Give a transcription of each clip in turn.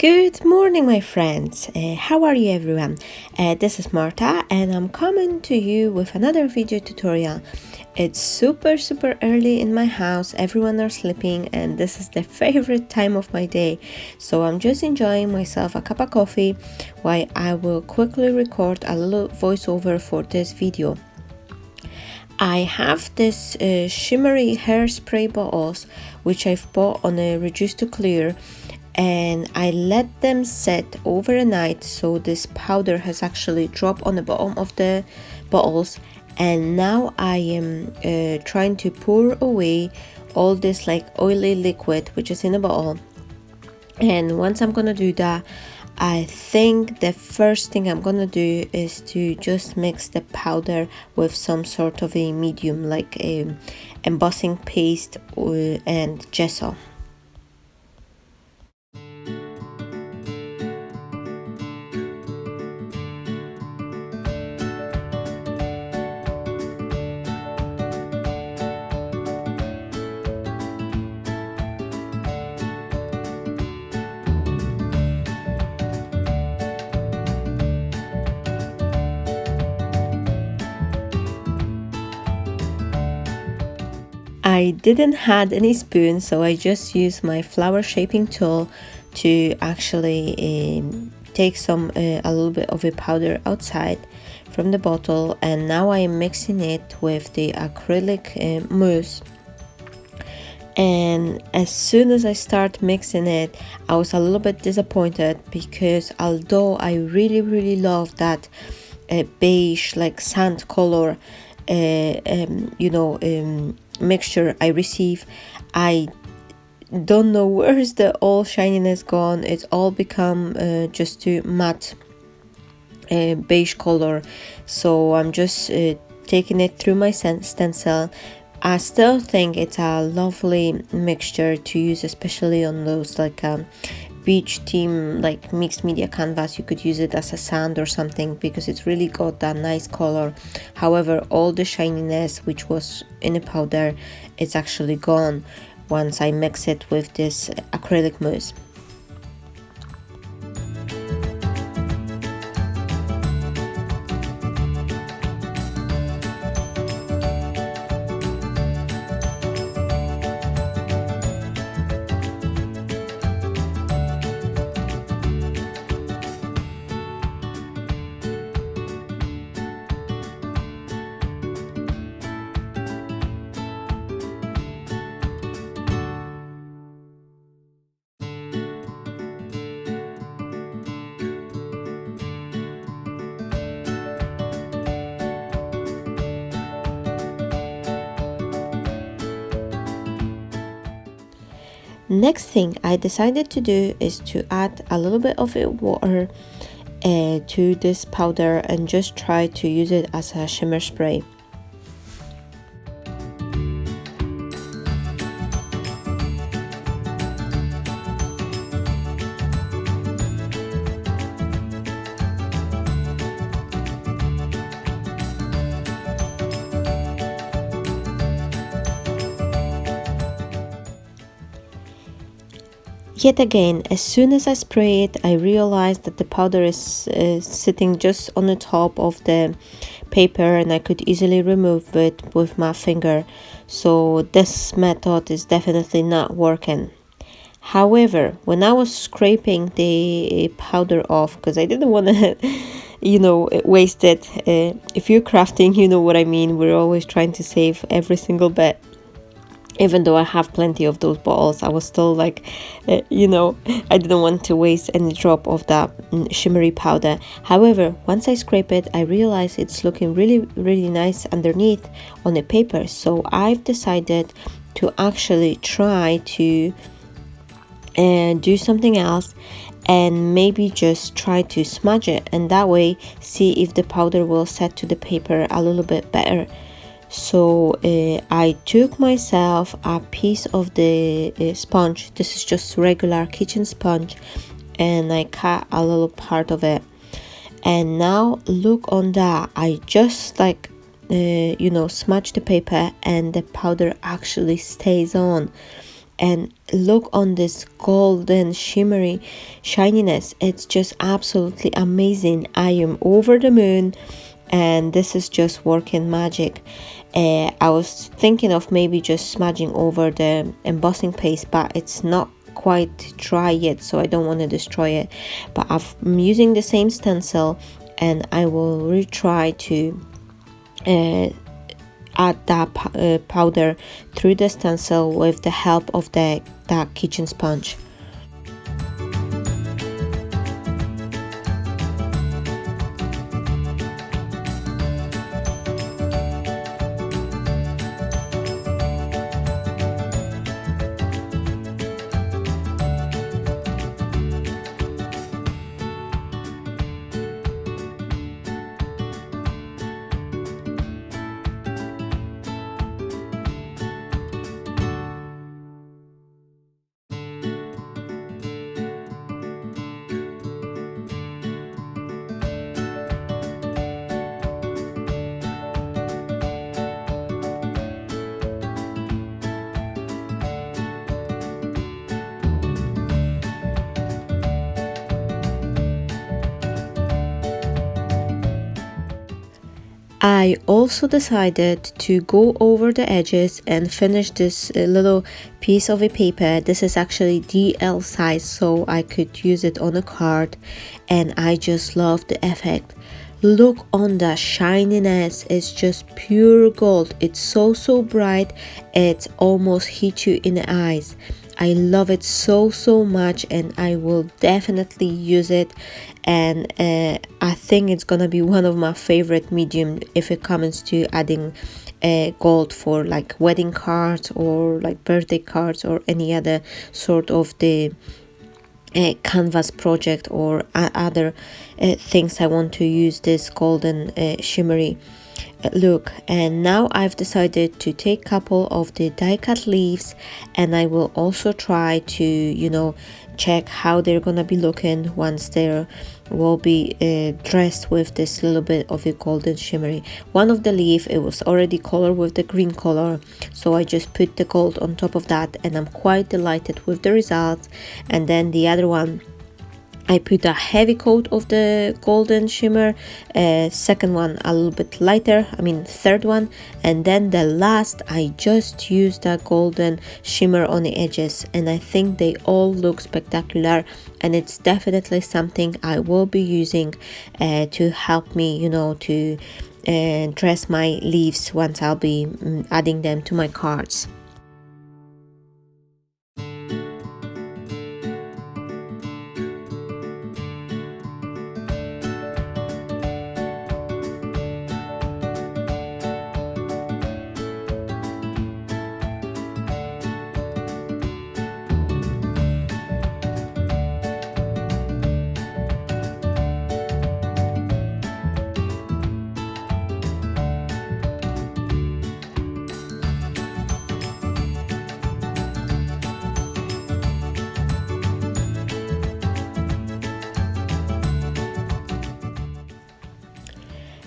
Good morning, my friends. How are you, everyone? This is Marta, and I'm coming to you with another video tutorial. It's super early in my house. Everyone are sleeping, and this is the favorite time of my day. So I'm just enjoying myself a cup of coffee while I will quickly record a little voiceover for this video. I have this shimmery hairspray bottles which I've bought on a reduced to clear, and I let them set overnight so this powder has actually dropped on the bottom of the bottles. And now I am trying to pour away all this like oily liquid which is in the bottle. And once I'm gonna do that, I think the first thing I'm gonna do is to just mix the powder with some sort of a medium like a embossing paste and gesso. I didn't had any spoon, so I just used my flower shaping tool to actually take a little bit of a powder outside from the bottle, and now I am mixing it with the acrylic mousse. And as soon as I start mixing it, I was a little bit disappointed because although I really love that beige like sand color mixture I receive, I don't know where's the all shininess gone. It's all become just too matte beige color. So I'm just taking it through my stencil. I still think it's a lovely mixture to use, especially on those like beach theme like mixed media canvas. You could use it as a sand or something because it's really got that nice color. However, all the shininess which was in the powder, it's actually gone once I mix it with this acrylic mousse. Next thing I decided to do is to add a little bit of water to this powder and just try to use it as a shimmer spray. Yet again, as soon as I spray it, I realized that the powder is sitting just on the top of the paper and I could easily remove it with my finger. So this method is definitely not working. However, when I was scraping the powder off, because I didn't want to waste it. If you're crafting, you know what I mean. We're always trying to save every single bit. Even though I have plenty of those bottles, I was still like, I didn't want to waste any drop of that shimmery powder. However, once I scrape it, I realize it's looking really nice underneath on the paper. So I've decided to actually try to do something else and maybe just try to smudge it, and that way see if the powder will set to the paper a little bit better. So I took myself a piece of the sponge. This is just regular kitchen sponge, and I cut a little part of it. And now look on that, I just like smudge the paper and the powder actually stays on. and look on this golden shimmery shininess. It's just absolutely amazing. I am over the moon, and this is just working magic. I was thinking of maybe just smudging over the embossing paste, but it's not quite dry yet, so I don't want to destroy it. But I'm using the same stencil, and I will retry to add that powder through the stencil with the help of that kitchen sponge. I also decided to go over the edges and finish this little piece of a paper. This is actually DL size, so I could use it on a card, and I just love the effect. Look on the shininess, it's just pure gold. It's so bright, it almost hits you in the eyes. I love it so much, and I will definitely use it, and I think it's gonna be one of my favorite medium if it comes to adding gold for like wedding cards or like birthday cards or any other sort of the canvas project or other things I want to use this golden shimmery look. And now I've decided to take a couple of the die cut leaves, and I will also try to check how they're gonna be looking once they will be dressed with this little bit of a golden shimmery. One of the leaf, it was already colored with the green color, so I just put the gold on top of that, and I'm quite delighted with the results. And then the other one, I put a heavy coat of the golden shimmer, second one a little bit lighter, third one, and then the last I just used that golden shimmer on the edges, and I think they all look spectacular, and it's definitely something I will be using to help me to dress my leaves once I'll be adding them to my cards.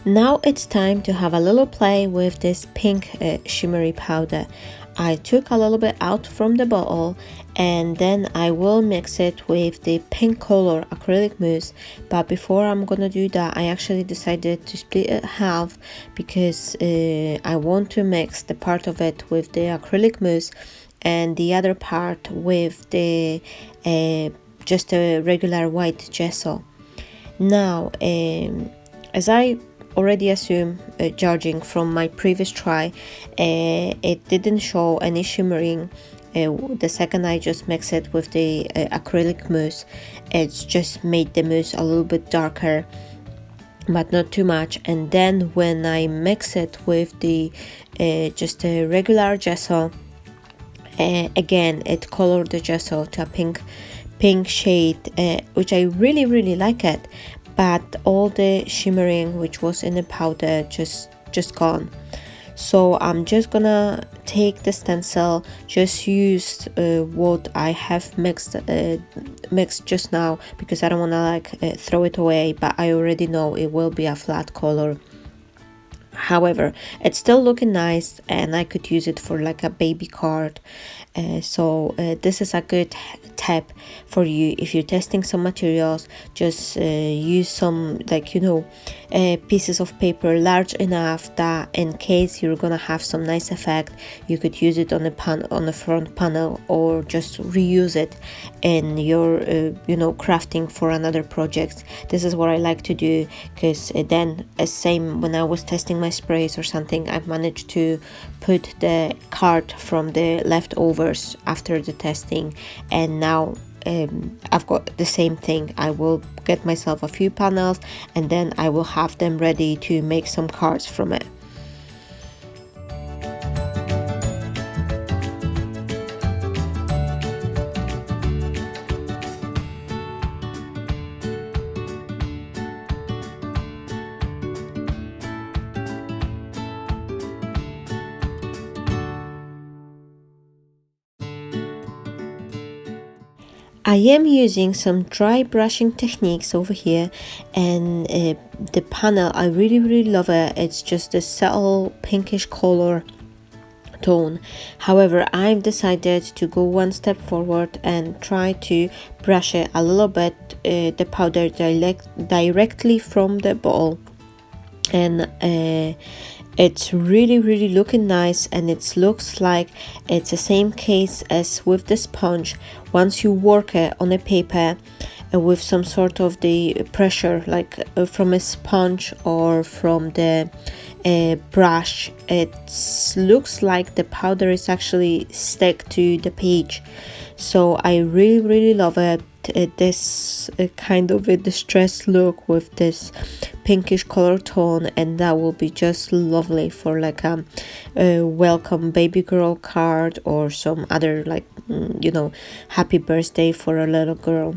Now it's time to have a little play with this pink shimmery powder. I took a little bit out from the bottle, and then I will mix it with the pink color acrylic mousse. But before I'm gonna do that, I actually decided to split it half because I want to mix the part of it with the acrylic mousse and the other part with the just a regular white gesso. Now as I already assume, judging from my previous try, it didn't show any shimmering. The second I just mix it with the acrylic mousse, it's just made the mousse a little bit darker, but not too much. And then when I mix it with the just a regular gesso, again it colored the gesso to a pink shade, which I really like it. But all the shimmering which was in the powder just gone. So I'm just gonna take the stencil, just use what I have mixed just now, because I don't want to throw it away, but I already know it will be a flat color. However, it's still looking nice, and I could use it for like a baby card. So this is a good tip for you if you're testing some materials. Just use some, like, pieces of paper large enough that in case you're gonna have some nice effect, you could use it on the front panel, or just reuse it in your crafting for another project. This is what I like to do, because then same when I was testing my sprays or something, I've managed to put the card from the leftovers after the testing, and now I've got the same thing. I will get myself a few panels, and then I will have them ready to make some cards from it. I am using some dry brushing techniques over here, and the panel, I really love it. It's just a subtle pinkish color tone. However, I've decided to go one step forward and try to brush it a little bit, the powder directly from the bottle, and it's really looking nice, and it looks like it's the same case as with the sponge. Once you work it on a paper with some sort of the pressure, like from a sponge or from the brush, it looks like the powder is actually stick to the page. So I really love it. This kind of a distressed look with this pinkish color tone, and that will be just lovely for like a welcome baby girl card, or some other, like, happy birthday for a little girl.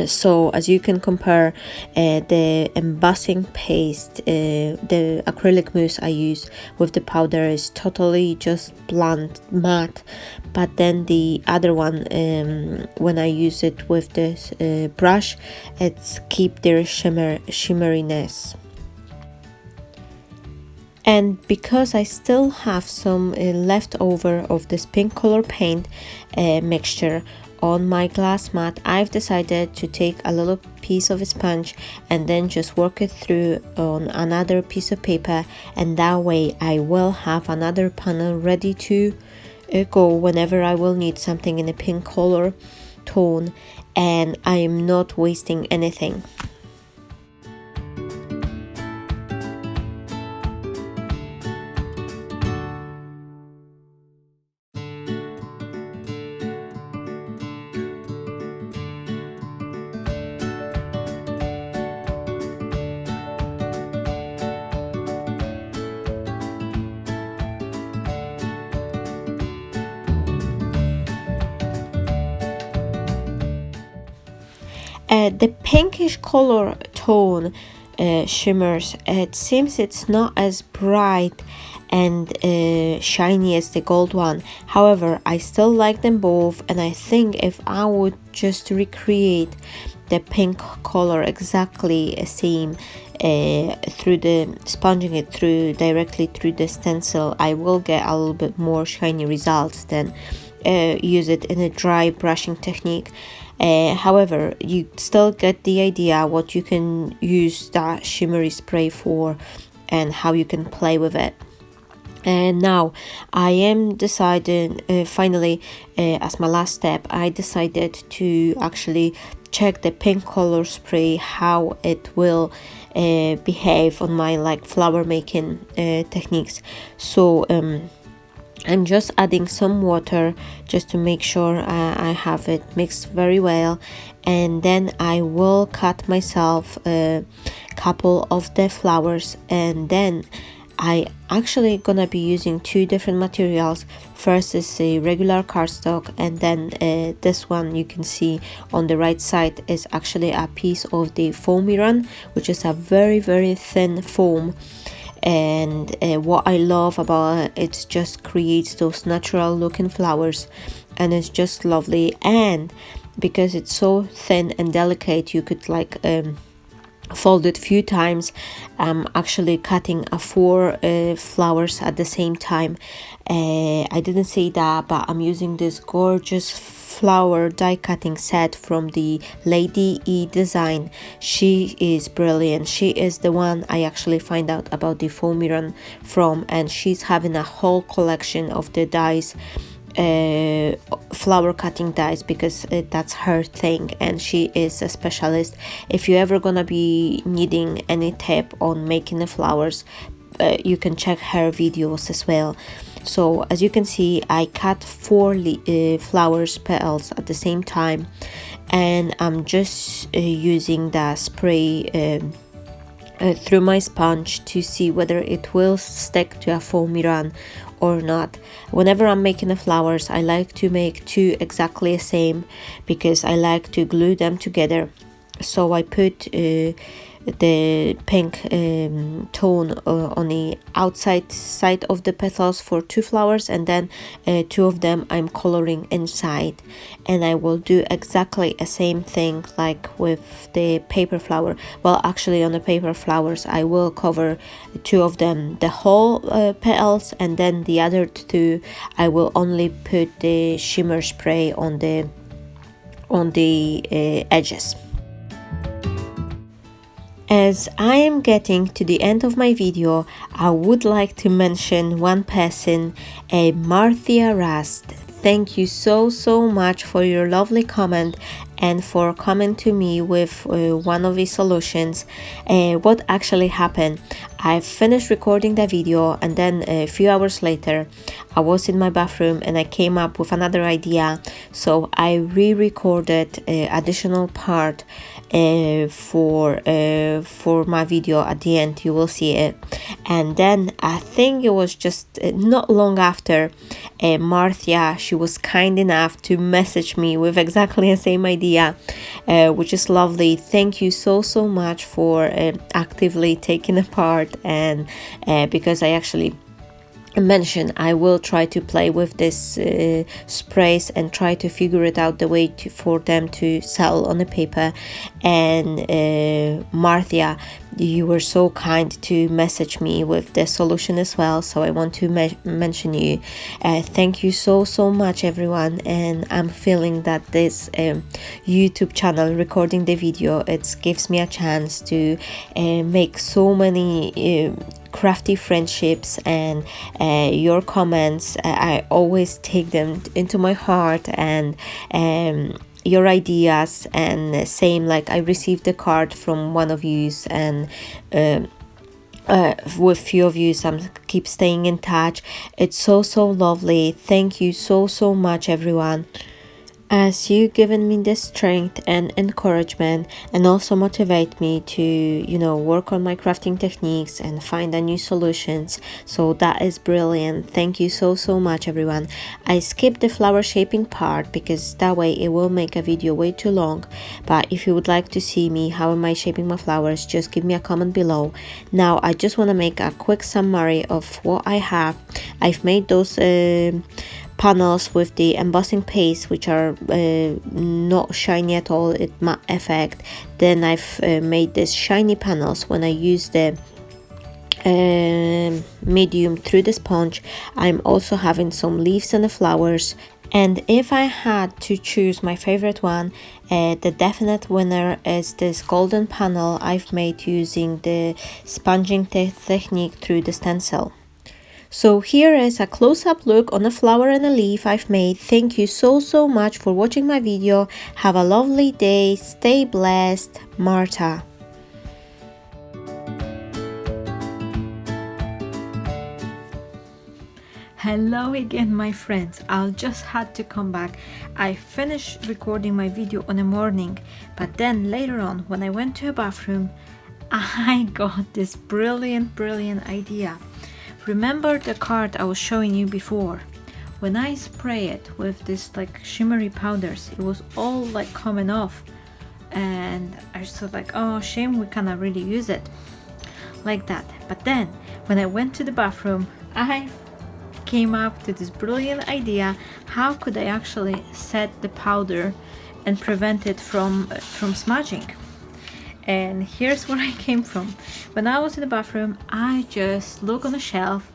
So as you can compare, the embossing paste, the acrylic mousse I use with the powder is totally just blunt matte, but then the other one, when I use it with this brush, it's keep their shimmeriness. And because I still have some leftover of this pink color paint mixture on my glass mat, I've decided to take a little piece of a sponge and then just work it through on another piece of paper, and that way I will have another panel ready to go whenever I will need something in a pink color tone, and I am not wasting anything. The pinkish color tone shimmers, it seems it's not as bright and shiny as the gold one. However, I still like them both, and I think if I would just recreate the pink color exactly the same through the sponging it through directly through the stencil, I will get a little bit more shiny results than use it in a dry brushing technique. However, you still get the idea what you can use that shimmery spray for and how you can play with it. And now I am deciding, finally, as my last step, I decided to actually check the pink color spray, how it will behave on my like flower making techniques. So I'm just adding some water just to make sure I have it mixed very well, and then I will cut myself a couple of the flowers, and then I actually gonna be using two different materials. First is a regular cardstock, and then this one you can see on the right side is actually a piece of the foamy run, which is a very thin foam. And what I love about it just creates those natural looking flowers, and it's just lovely. And because it's so thin and delicate, you could like folded few times. I'm actually cutting 4 flowers at the same time. I didn't say that, but I'm using this gorgeous flower die cutting set from the Lady E design. She is brilliant. She is the one I actually find out about the foamy run from, and she's having a whole collection of the dies, flower cutting dies, because that's her thing and she is a specialist. If you're ever gonna be needing any tip on making the flowers, you can check her videos as well. So as you can see, I cut 4 flowers petals at the same time, and I'm just using the spray through my sponge to see whether it will stick to a foamy run or not. Whenever I'm making the flowers, I like to make 2 exactly the same because I like to glue them together. So I put the pink tone on the outside side of the petals for 2 flowers, and then 2 of them I'm coloring inside, and I will do exactly the same thing like with the paper flower. Well, actually on the paper flowers I will cover 2 of them the whole petals, and then the other 2 I will only put the shimmer spray on the edges. As I am getting to the end of my video, I would like to mention one person, Marthia Rast. Thank you so much for your lovely comment and for coming to me with one of the solutions. What actually happened, I finished recording the video, and then a few hours later I was in my bathroom and I came up with another idea, so I re-recorded additional part for my video. At the end you will see it. And then I think it was just not long after, Marthia, she was kind enough to message me with exactly the same idea, which is lovely. Thank you so much for actively taking a part, and because I actually mentioned I will try to play with this sprays and try to figure it out the way for them to sell on the paper. And Marthia, you were so kind to message me with the solution as well, so I want to mention you. Thank you so much everyone, and I'm feeling that this YouTube channel, recording the video, it gives me a chance to make so many crafty friendships, and your comments, I always take them into my heart, and your ideas, and same like I received a card from one of you, and with few of you I'm keep staying in touch. It's so lovely. Thank you so much everyone, as you given me the strength and encouragement, and also motivate me to work on my crafting techniques and find a new solutions. So that is brilliant. Thank you so much everyone. I skipped the flower shaping part because that way it will make a video way too long, but if you would like to see me how am I shaping my flowers, just give me a comment below. Now I just want to make a quick summary of what I have. I've made those panels with the embossing paste, which are not shiny at all, it matte effect. Then I've made these shiny panels when I use the medium through the sponge. I'm also having some leaves and the flowers. And if I had to choose my favorite one, the definite winner is this golden panel I've made using the sponging technique through the stencil. So here is a close-up look on a flower and a leaf I've made. Thank you so much for watching my video. Have a lovely day. Stay blessed. Marta. Hello again my friends, I'll just had to come back. I finished recording my video on the morning, but then later on when I went to a bathroom, I got this brilliant idea. Remember the card I was showing you before? When I spray it with this like shimmery powders, it was all like coming off, and I was thought like, oh shame we cannot really use it like that. But then when I went to the bathroom, I came up to this brilliant idea. How could I actually set the powder and prevent it from smudging? And here's where I came from. When I was in the bathroom, I just looked on the shelf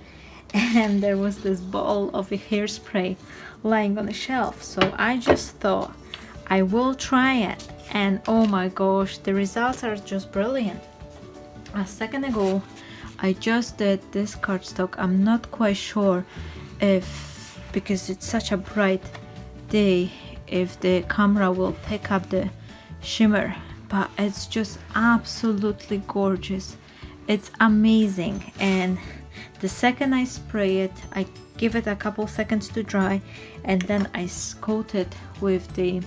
and there was this bottle of a hairspray lying on the shelf. So I just thought I will try it, and oh my gosh, the results are just brilliant. A second ago I just did this cardstock. I'm not quite sure if, because it's such a bright day, if the camera will pick up the shimmer, but it's just absolutely gorgeous. It's amazing. And the second I spray it, I give it a couple seconds to dry, and then I coat it with the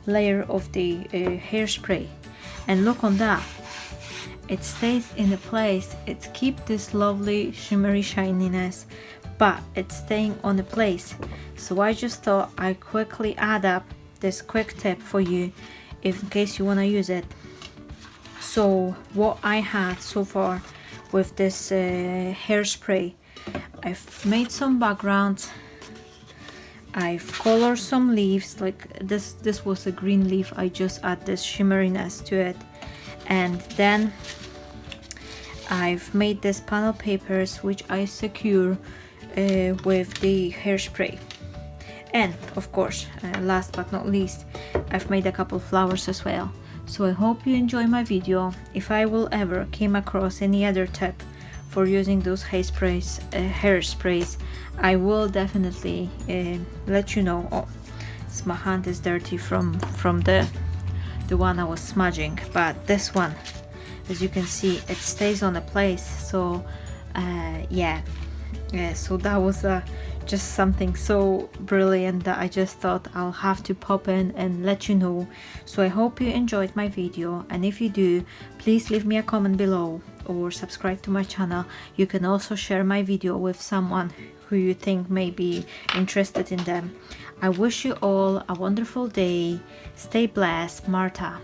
layer of the hairspray, and look on that, it stays in the place. It keeps this lovely shimmery shininess, but it's staying on the place. So I just thought I quickly add up this quick tip for you in case you want to use it. So what I had so far with this hairspray, I've made some backgrounds, I've colored some leaves, like this was a green leaf. I just add this shimmeriness to it, and then I've made these panel papers which I secure with the hairspray. And of course, last but not least, I've made a couple flowers as well. So I hope you enjoy my video. If I will ever came across any other tip for using those hairsprays, I will definitely let you know. Oh, my hand is dirty from the one I was smudging, but this one, as you can see, it stays on the place. So yeah, so that was just something so brilliant that I just thought I'll have to pop in and let you know. So I hope you enjoyed my video, and if you do, please leave me a comment below or subscribe to my channel. You can also share my video with someone who you think may be interested in them. I wish you all a wonderful day. Stay blessed, Marta.